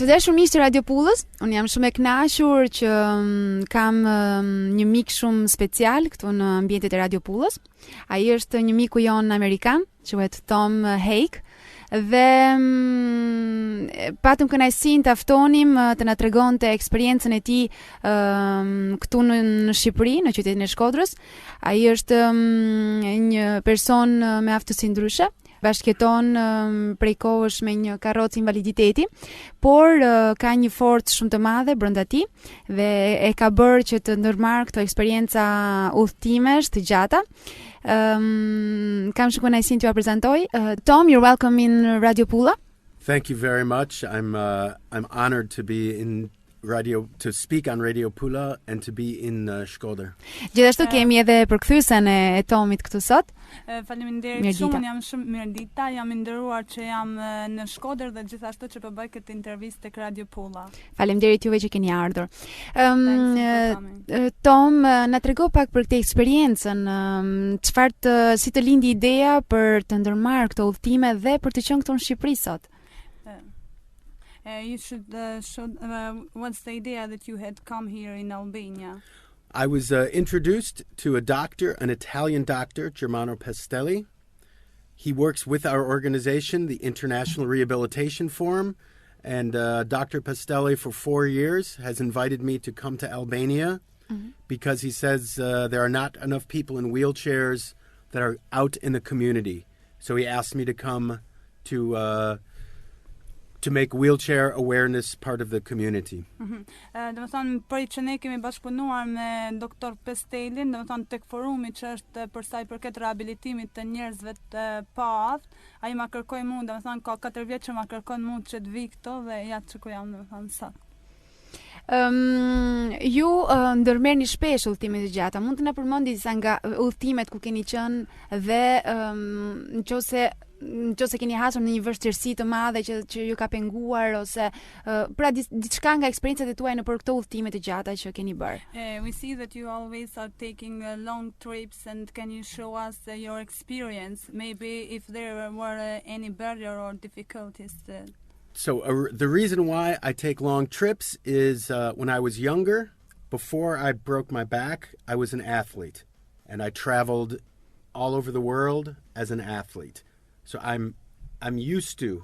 Të dashur miq të RadioPullës, unë jam shumë e kënaqur që kam një mik shumë special këtu në ambientet e RadioPullës. Ai është një miku jon amerikan, quhet Tom Hake, dhe patëm kënaqësinë ta ftonim të na tregonte eksperiencën e tij këtu në Shqipëri, në qytetin e Shkodrës. Ai është një person me aftësi ndryshe. Bashketon prej kohësh me një karroce invaliditeti, por ka një forcë shumë të madhe brenda tij dhe e ka bërë që të ndërmarrë këto eksperjenca udhëtimesh të gjata. Kam shumë kënaqësinë t'ju prezantoj. Tom, you're welcome in RadioPulla. Thank you very much. I'm honored to be to speak on RadioPulla and to be in Shkodër. Gjithashtu kemi edhe përkthyesen e Tomit këtu sot. Faleminderit shumë, jam shumë Mirdita, jam i nderuar që jam në Shkodër dhe gjithashtu që po bëj këtë intervistë tek RadioPulla. Faleminderit juve që keni ardhur. Tom, na trego pak për këtë eksperiencën, si të lindi ideja për të ndërmarrë këto udhëtime dhe për të qenë këtu në Shqipëri sot? You should show what's the idea that you had come here in Albania? I was introduced to a doctor, an Italian doctor, Germano Pastelli. He works with our organization, the International Rehabilitation Forum, and Dr. Pastelli for 4 years has invited me to come to Albania because he says there are not enough people in wheelchairs that are out in the community. So he asked me to come to make wheelchair awareness part of the community. Do të thonë për që ne kemi bashkëpunuar me doktor Pestelin, do të thonë tek forumi që është për sa i përket rehabilitimit të njerëzve të paaftë, ai ma kërkoi mua, do të thonë ka 4 vjet që ma kërkon mua që të vi këto dhe ja që ku jam, do të thonë sot. Ju ndërmerrni shpesh udhëtime të gjata. Mund të na përmendni disa nga udhëtimet ku keni qenë dhe nëse keni hasur në një vështirësi të madhe që ju ka penguar ose pra diçka nga eksperiencat e tuaja në për këto udhëtime të gjata që keni bërë. We see that you always are taking long trips, and can you show us your experience, maybe if there were any barrier or difficulties? So the reason why I take long trips is when I was younger, before I broke my back, I was an athlete, and I traveled all over the world as an athlete. So I'm used to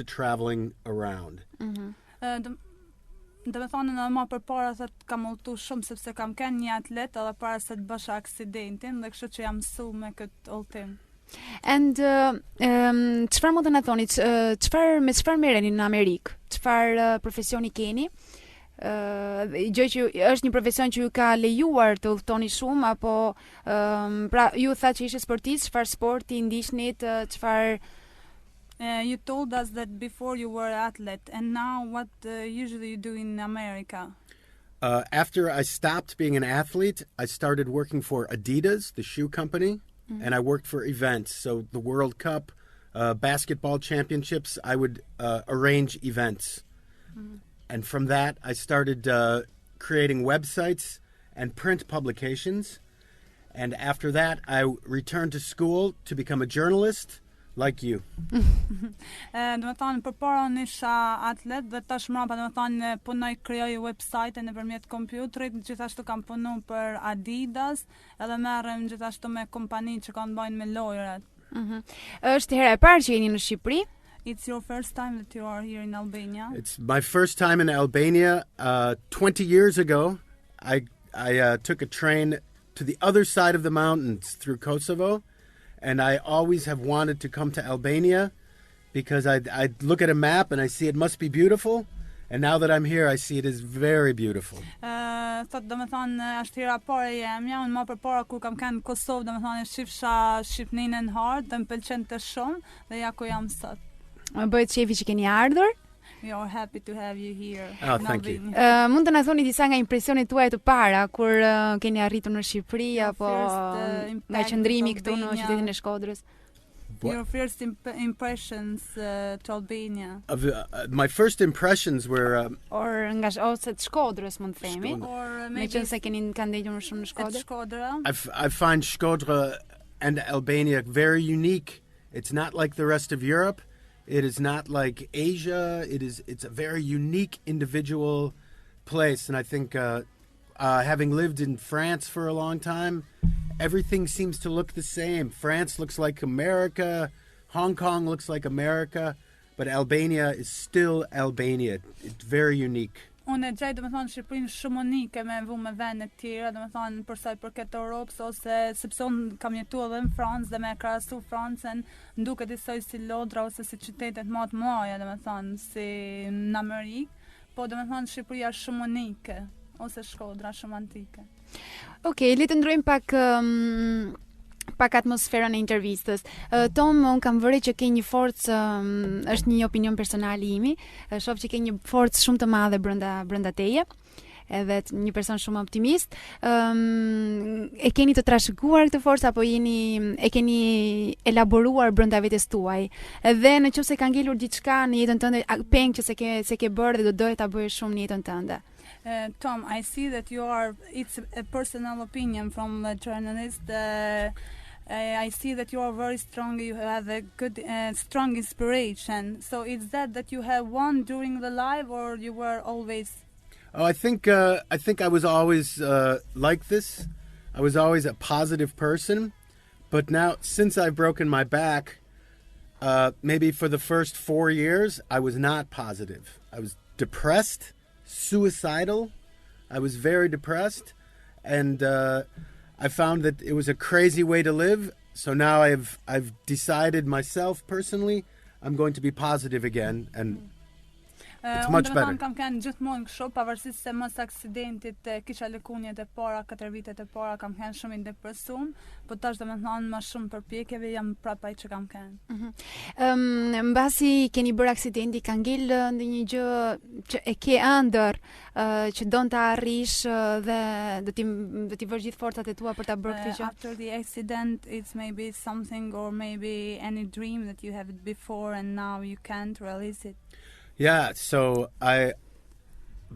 traveling around. Do të thonë në më përpara se të kam udhëtuar shumë sepse kam qenë një atlet edhe para se të bësh aksidentin dhe kështu që jam mësuar me këtë udhëtim. And çfarë mund të na thoni, me çfarë merreni në Amerikë? Çfarë profesioni keni? Gjë që është një profesion që ju ka lejuar të udhtoni shumë apo pra ju tha që ishe sportist, çfarë sporti ndiqnit, çfarë You told us that before you were an athlete, and now what usually you do in America? After I stopped being an athlete, I started working for Adidas, the shoe company. And I worked for events, so the World Cup, basketball championships, I would arrange events. And from that, I started creating websites and print publications. And after that, I returned to school to become a journalist like you. Do të thonë përpara unë isha atlet dhe tash mbrapa do të thonë punoj krijoj website nëpërmjet kompjuterit, gjithashtu kam punuar për Adidas, edhe merrem gjithashtu me kompani që kanë bëjnë me lojrat. Është hera e parë që jeni në Shqipëri? It's your first time that you are here in Albania? It's my first time in Albania. 20 years ago, I took a train to the other side of the mountains through Kosovo. And I always have wanted to come to Albania because I look at a map and I see it must be beautiful. And now that I'm here, I see it is very beautiful. Thot do të thonë është hera parë e jemja, unë më përpara kur kam qenë në Kosovë, do të thonë shifsha Shqipninë në hartë dhe më pëlqente shumë dhe ja ku jam sot. Bëhet shefi që keni ardhur? We are happy to have you here. Oh, thank you. Mund të na thoni disa nga impresionet tuaja të para kur keni arritur në Shqipëri apo nga qëndrimi këtu në qytetin e Shkodrës? Your first impressions to Albania? My first impressions were or nga ose të Shkodrës mund të themi. Me qenë se keni kanë ndëgjuar shumë në Shkodër. I find Shkodra and Albania very unique. It's not like the rest of Europe. It is not like Asia. It's a very unique individual place. And I think having lived in France for a long time, everything seems to look the same. France looks like America. Hong Kong looks like America. But Albania is still Albania. It's very unique. Unë e gjej, domethënë, Shqipërinë shumë unike me vende të tjera, domethënë për sa i përket Europës, ose sepse unë kam jetuar edhe në Francë dhe me krahasu Francën, nduket disa si Londra ose si qytetet më të mëdha, domethënë, si në Amerikë, po domethënë Shqipëria është shumë unike, ose Shkodra shumë antike. Okej, le të ndrojmë pak atmosferën e intervistës. Tom, unë kam vëre që ke një forcë, është një opinion personal i imi, shoh që ke një forcë shumë të madhe brenda teje, edhe një person shumë optimist. E keni të trashëguar këtë forcë apo e keni elaboruar brenda vetes tuaj? Edhe nëse ka ngelur diçka në jetën tënde, peng që se ke bërë dhe do doje ta bëje shumë në jetën tënde. Tom, I see that it's a personal opinion from the journalist. I see that you are very strong, you have a good, strong inspiration. So is that you have won during the life, or you were always... Oh, I think I was always like this. I was always a positive person. But now, since I've broken my back, maybe for the first 4 years, I was not positive. I was depressed, suicidal. I was very depressed, and I found that it was a crazy way to live. So now I've decided myself personally, I'm going to be positive again, and it's much better. Unë kam kanë gjithmonë kështu, pavarësisht se mos aksidentit kisha lëkunjet e para, 4 vitet e para kam kanë shumë i depresuar, po tash domethënë më shumë përpjekjeve jam prapë ai që kam kanë. Mbasi keni bërë aksidenti, ka ngel ndonjë gjë që e ke ëndër, që don ta arrish dhe do t'i vësh gjithë forcat e tua për ta bërë këtë gjë? After the accident, it's maybe something or maybe any dream that you have before and now you can't realize it. Yeah, so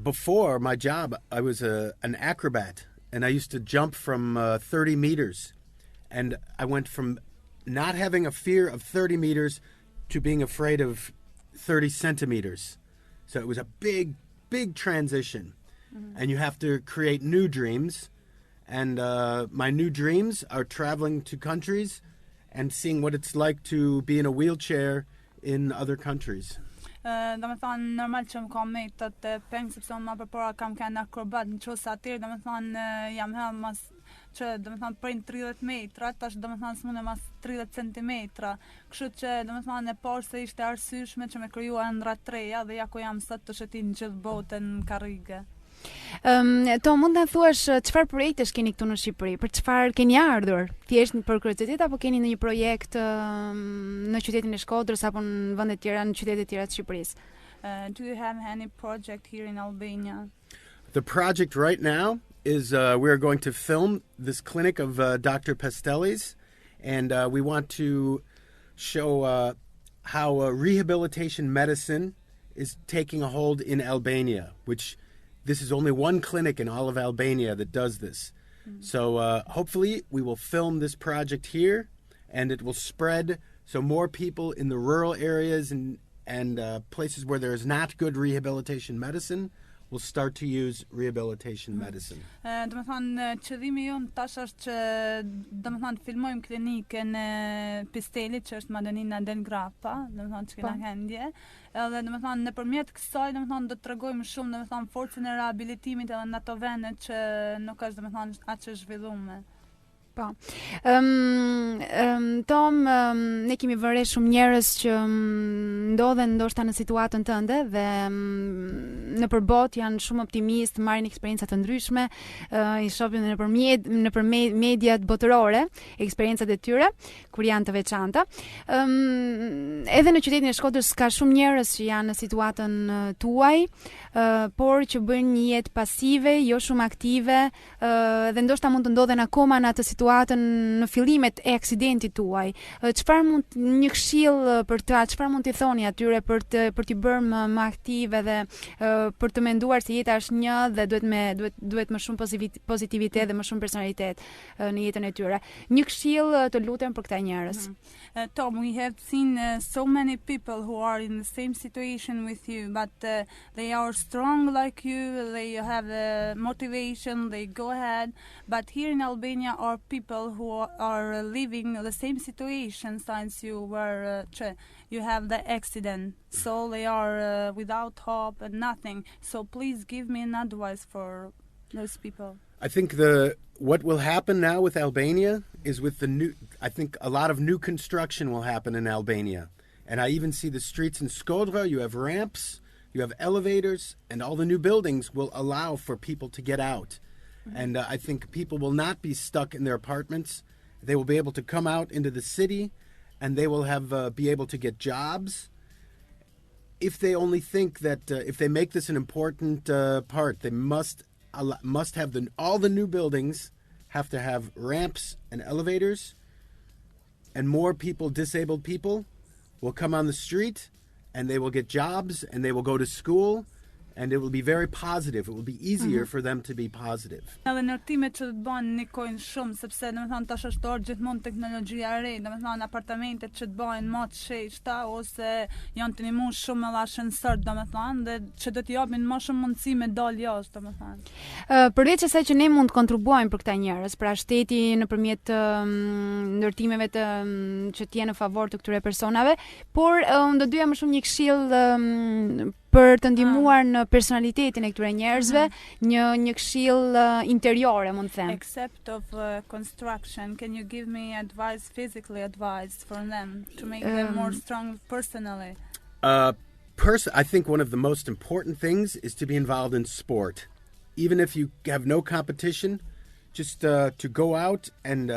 before my job, I was an acrobat, and I used to jump from 30 meters. And I went from not having a fear of 30 meters to being afraid of 30 centimeters. So it was a big, big transition. Mm-hmm. And you have to create new dreams. And my new dreams are traveling to countries and seeing what it's like to be in a wheelchair in other countries. Domethënë normal që më kam metat peng sepse unë më përpara kam kanë akrobat, nëse atëherë domethënë jam mas që domethënë prin 30 metra, tash domethënë s'mundem mas 30 centimetra. Kështu që domethënë e parë se ishte arsyeshme që më krijuan ëndra treja dhe ja ku jam sot të shëtin gjithë botën karrige. Tom, mund të thuash çfarë projektesh keni këtu në Shqipëri? Për çfarë keni ardhur? Thjesht për kuriozitet apo keni ndonjë projekt në qytetin e Shkodrës apo në vende të tjera, në qytete të tjera të Shqipërisë? Do you have any project here in Albania? The project right now is we're going to film this clinic of Dr. Pestelli's, and we want to show how rehabilitation medicine is taking a hold in Albania, which this is only one clinic in all of Albania that does this. Mm-hmm. So hopefully we will film this project here, and it will spread so more people in the rural areas and places where there is not good rehabilitation medicine will start to use rehabilitation medicine. Domethënë qëllimi jon tash është që domethënë filmojmë klinikën e Pistelit që është Madonina del Grappa, domethënë që kena këndje. Edhe domethënë nëpërmjet kësaj domethënë do të tregojmë shumë domethënë forcën e rehabilitimit edhe në ato vende që nuk është domethënë aq e zhvilluar. Po. Tom, ne kemi vëre shumë njerëz që ndodhen ndoshta në situatën tënde dhe në përbot janë shumë optimist, marrin eksperienca të ndryshme, i shohin nëpër mediat botërore, eksperiencat e tyre kur janë të veçanta. Edhe në qytetin e Shkodrës ka shumë njerëz që janë në situatën tuaj, por që bëjnë një jetë pasive, jo shumë aktive, dhe ndoshta mund të ndodhen akoma në atë situatë situatën në fillimet e aksidentit tuaj. Çfarë mund një këshill për ta, çfarë mund t'i thoni atyre për t'i bërë më aktive dhe për të menduar se jeta është një dhe duhet më shumë pozitivitet dhe më shumë personalitet në jetën e tyre. Një këshill të lutem për këta njerëz. Tom, we have seen so many people who are in the same situation with you, but they are strong like you, they have motivation, they go ahead. But here in Albania are people who are living the same situation since you were, you have the accident. So they are without hope and nothing. So please give me an advice for those people. I think what will happen now with Albania is with I think a lot of new construction will happen in Albania. And I even see the streets in Shkodres, you have ramps, you have elevators, and all the new buildings will allow for people to get out. Mm-hmm. And I think people will not be stuck in their apartments. They will be able to come out into the city, and they will be able to get jobs. If they only think that if they make this an important part, they must have all the new buildings have to have ramps and elevators, and more people, disabled people, will come on the street and they will get jobs and they will go to school, and it will be very positive. It will be easier for them to be positive. Edhe ndërtimet që të bëhen nikojnë shumë, sepse domethënë tash është orë gjithmonë teknologjia e re, domethënë apartamentet që të bëhen më të sheshta ose janë të nimuar shumë edhe ashensor, domethënë, dhe që do të japin më shumë mundësi me dalë jashtë, domethënë. Përveç asaj që ne mund të kontribuojmë për këta njerëz, pra shteti nëpërmjet ndërtimeve që të jenë në favor të këtyre personave, por do doja më shumë një këshill për të ndihmuar në personalitetin e këtyre njerëzve, një këshill interiore, mund të them. Except of construction, can you give me advice, physically advice for them to make them more strong personally? I think one of the most important things is to be involved in sport. Even if you have no competition, just to go out and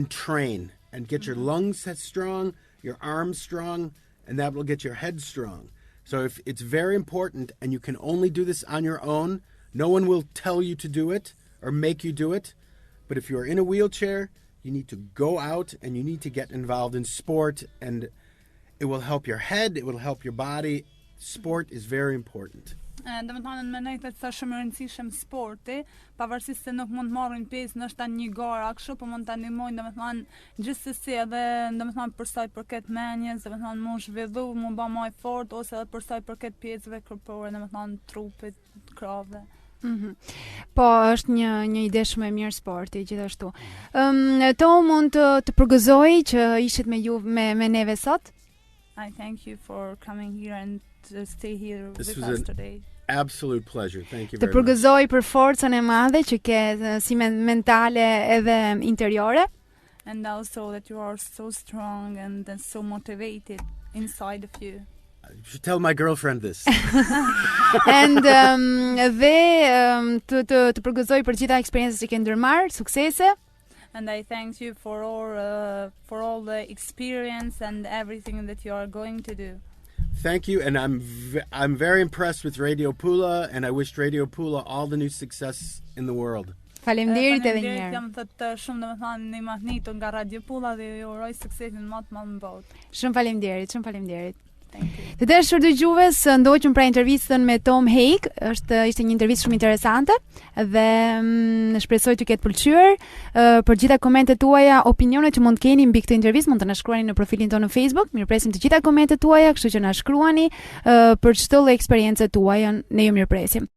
train and get your lungs strong, your arms strong, and that will get your head strong. So if it's very important, and you can only do this on your own, no one will tell you to do it or make you do it. But if you're in a wheelchair, you need to go out and you need to get involved in sport, and it will help your head, it will help your body. Sport is very important. Domethënë mendoj se është shumë e rëndësishëm sporti, pavarësisht se nuk mund të marrin pjesë në shtan një gara kështu, po mund ta ndihmojnë domethënë gjithsesi edhe domethënë për sa i përket mendjes, domethënë më zhvillu, më bë më fort, ose edhe për sa i përket pjesëve korporore, domethënë trupit, krave. Po, është një ide shumë e mirë sporti, gjithashtu. To mund të përgëzoj që ishit me ju me neve sot. I thank you for coming here and to stay here with us today. Absolute pleasure. Thank you very much. Të përgëzoj për forcën e madhe që ke si mentale edhe interiore. And also that you are so strong and so motivated inside of you. You should tell my girlfriend this. And të përgëzoj për gjitha eksperiencët që ke ndërmarr, suksese. And I thank you for all the experience and everything that you are going to do. Thank you, and I'm very impressed with RadioPulla, and I wish RadioPulla all the new success in the world. Faleminderit edhe një herë. Jam të shumë domethënë një magnitur nga RadioPulla dhe ju uroj suksesin më të madh në botë. Shumë faleminderit. Të dashur dëgjues, ndoqëm pra intervistën me Tom Haig, ishte një intervistë shumë interesante dhe shpresoj të ketë pëlqyer. Për gjitha komentet tuaja, opinionet që mund të keni mbi këtë intervistë, mund të na shkruani në profilin tonë në Facebook. Mirpresim të gjitha komentet tuaja, kështu që na shkruani për çdo lloj eksperiencë tuaja, ne ju mirpresim.